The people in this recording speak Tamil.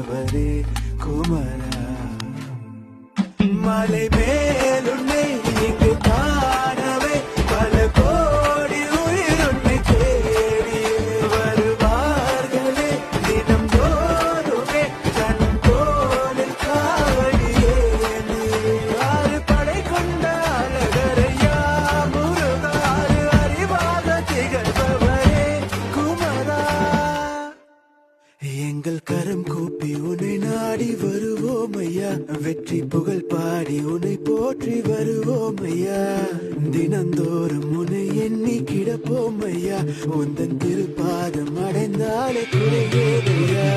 தீர்ப்பவரே குமரா. மலை மேலுன்னை இங்கு காணவே பல கோடி உயிர் உன்னை தேடி வருவார்களே தினம் தோறுமே கண் கோலில் காவடியே நீ. ஆறு படை கொண்ட அழகரையா முருகாறு அறிவாக திகழ்பவரே குமரா. எங்கள் கரம் கூப்பி உன்னை நாடி வருவோம் ஐயா, வெற்றி புகழ் பாடி உன்னை போற்றி வருவோம் ஐயா. தினந்தோறும் உன்னை எண்ணி கிடப்போம் ஐயா, உந்தன் திருப்பாதம் அடைந்தாலே குறையேதையா.